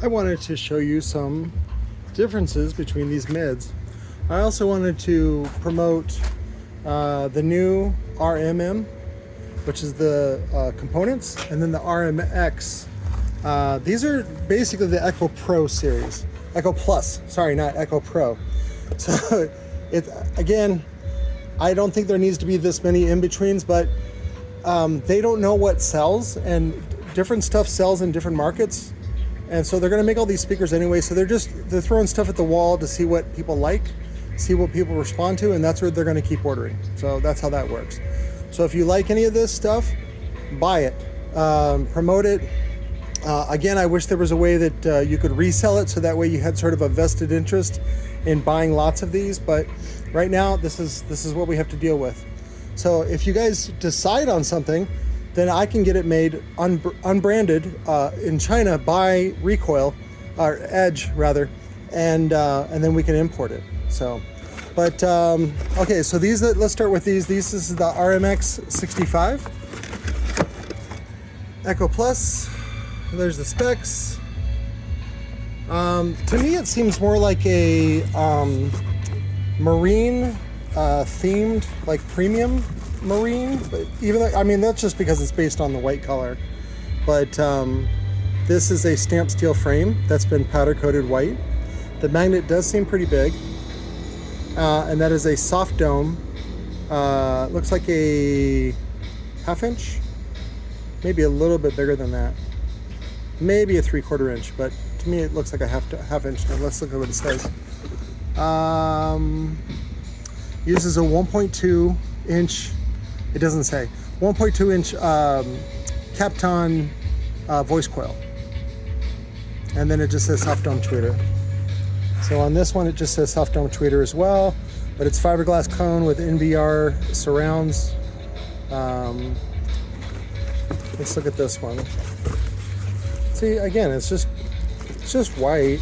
I wanted to show you some differences between these mids. I also wanted to promote the new RMM, which is the components, and then the RMX. These are basically the Echo Pro series. Echo Plus, sorry, not Echo Pro. So again, I don't think there needs to be this many in-betweens, but they don't know what sells, and different stuff sells in different markets. And so they're gonna make all these speakers anyway, so they're throwing stuff at the wall to see what people like, see what people respond to, and that's where they're gonna keep ordering. So that's how that works. So if you like any of this stuff, buy it, promote it. Again, I wish there was a way that you could resell it, so that way you had sort of a vested interest in buying lots of these, but right now this is what we have to deal with. So if you guys decide on something, then I can get it made unbranded in China by Recoil, or Edge rather, and then we can import it. So, but okay, so these, let's start with these. This is the RMX65 Echo Plus. There's the specs. To me, it seems more like a marine themed, like premium marine, but even though, I mean, that's just because it's based on the white color. But this is a stamped steel frame that's been powder coated white. The magnet does seem pretty big, and that is a soft dome. Looks like a ½ inch, maybe a little bit bigger than that, maybe a 3/4 inch, but to me it looks like a half inch. Now let's look at what it says. Uses a 1.2 inch, it doesn't say, 1.2 inch Kapton voice coil. And then it just says soft dome tweeter. So on this one it just says soft dome tweeter as well, but it's fiberglass cone with NVR surrounds. Let's look at this one. See, again, it's just white.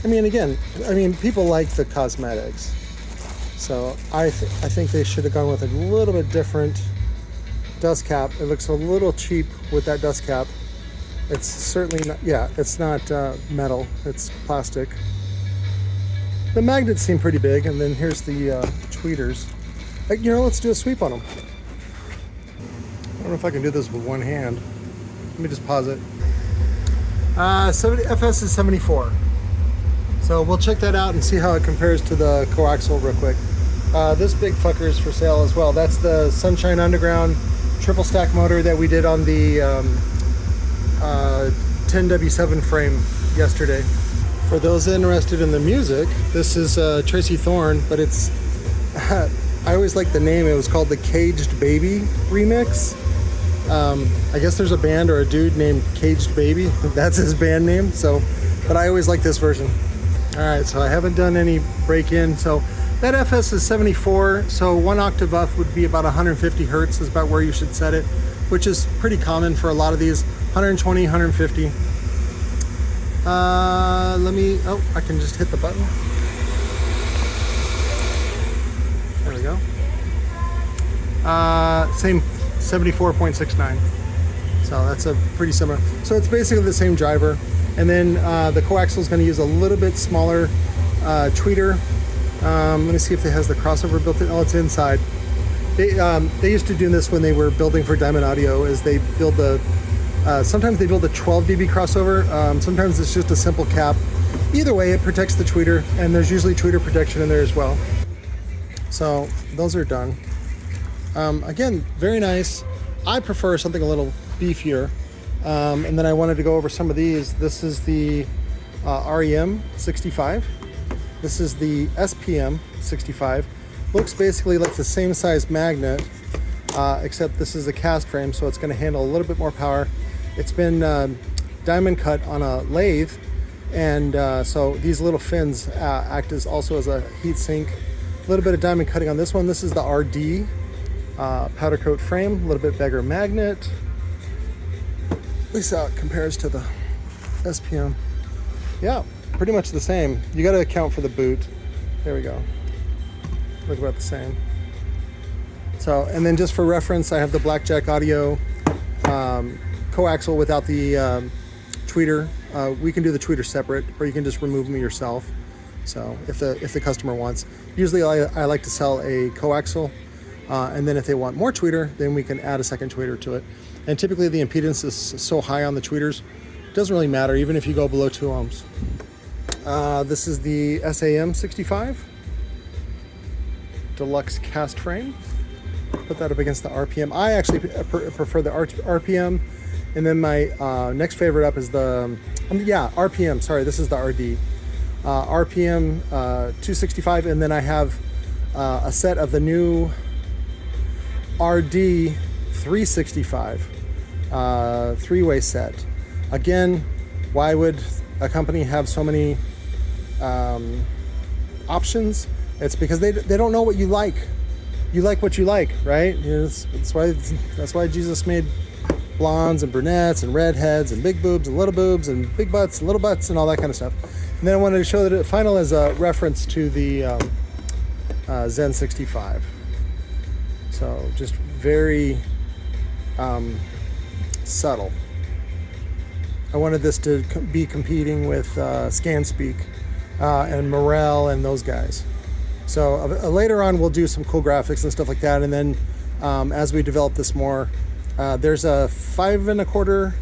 I mean, people like the cosmetics. So I think they should have gone with a little bit different dust cap. It looks a little cheap with that dust cap. It's certainly not, yeah, it's not metal, it's plastic. The magnets seem pretty big, and then here's the tweeters. You know, let's do a sweep on them. I don't know if I can do this with one hand. Let me just pause it. FS is 74. So we'll check that out and see how it compares to the coaxial real quick. This big fucker is for sale as well. That's the Sunshine Underground triple stack motor that we did on the 10W7 frame yesterday. For those interested in the music, this is Tracy Thorn, but it's, I always like the name. It was called the Caged Baby remix. I guess there's a band or a dude named Caged Baby. That's his band name. So, but I always like this version. All right, so I haven't done any break-in. So that FS is 74. So 1 octave up would be about 150 Hertz is about where you should set it, which is pretty common for a lot of these. 120, 150. I can just hit the button. There we go. Same 74.69. So that's a pretty similar. So it's basically the same driver. And then the coaxial is going to use a little bit smaller tweeter. Let me see if it has the crossover built in. Oh, it's inside. They used to do this when they were building for Diamond Audio, is they build the, sometimes they build a 12 dB crossover. Sometimes it's just a simple cap. Either way, it protects the tweeter, and there's usually tweeter protection in there as well. So those are done. Again, very nice. I prefer something a little beefier. And then I wanted to go over some of these. This is the REM65. This is the SPM65. Looks basically like the same size magnet, except this is a cast frame, so it's going to handle a little bit more power. It's been diamond cut on a lathe, and so these little fins act as also as a heat sink. A little bit of diamond cutting on this one. This is the RD powder coat frame, a little bit bigger magnet. At least how it compares to the SPM. Yeah, pretty much the same. You got to account for the boot. There we go. Look about the same. So, and then just for reference, I have the Blackjack Audio coaxial without the tweeter. We can do the tweeter separate, or you can just remove them yourself. So if the customer wants, usually I like to sell a coaxial, and then if they want more tweeter, then we can add a second tweeter to it. And typically the impedance is so high on the tweeters, it doesn't really matter, even if you go below 2 ohms. This is the SPM65 deluxe cast frame. Put that up against the RPM. I actually prefer the RPM, and then my next favorite up is the RPM. Sorry, this is the RD. RPM 265, and then I have a set of the new RD 365 three-way set. Again, why would a company have so many options? It's because they don't know what you like. You like what you like, right? That's why Jesus made blondes and brunettes and redheads and big boobs and little boobs and big butts and little butts and all that kind of stuff. And then I wanted to show that it final as a reference to the Zen65. So just very subtle. I wanted this to be competing with ScanSpeak and Morel and those guys. So later on we'll do some cool graphics and stuff like that, and then as we develop this more, there's a 5 1/4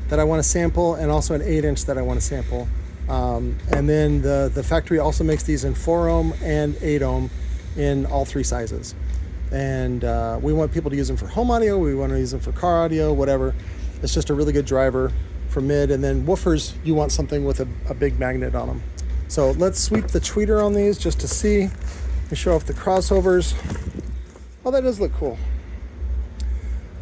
that I want to sample, and also an 8-inch that I want to sample. And then the factory also makes these in 4 ohm and 8 ohm in all 3 sizes. And we want people to use them for home audio, we want to use them for car audio, whatever. It's just a really good driver for mid. And then woofers, you want something with a big magnet on them. So let's sweep the tweeter on these just to see. Let me show off the crossovers. Oh, that does look cool.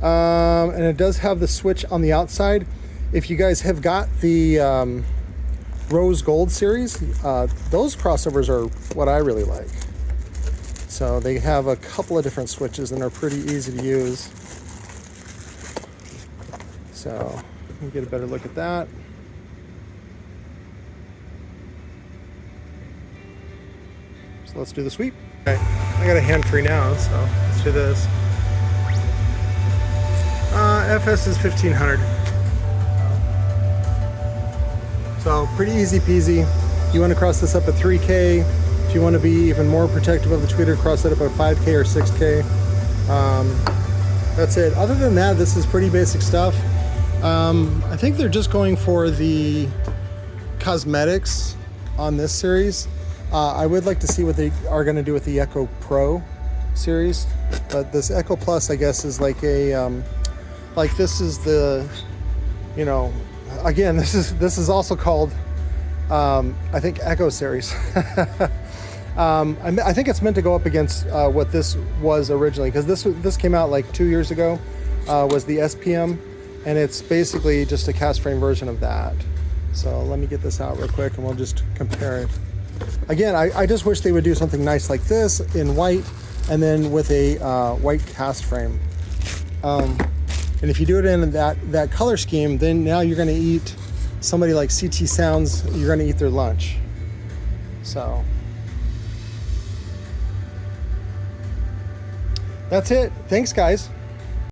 And it does have the switch on the outside. If you guys have got the Rose Gold series, those crossovers are what I really like. So they have a couple of different switches and are pretty easy to use. So let me get a better look at that. So let's do the sweep. Okay, I got a hand free now, so let's do this. FS is 1500. So pretty easy peasy. You want to cross this up at 3K. If you want to be even more protective of the tweeter, cross it up at 5K or 6K. That's it. Other than that, this is pretty basic stuff. I think they're just going for the cosmetics on this series. I would like to see what they are going to do with the Echo Pro series, but this Echo Plus, I guess, is like a like this is the, you know, again, this is also called I think Echo series. I think it's meant to go up against what this was originally, because this came out like 2 years ago, was the SPM, and it's basically just a cast frame version of that. So let me get this out real quick and we'll just compare it. Again, I just wish they would do something nice like this in white, and then with a white cast frame. And if you do it in that color scheme, then now you're going to eat somebody like CT Sounds, you're going to eat their lunch. So that's it. Thanks, guys.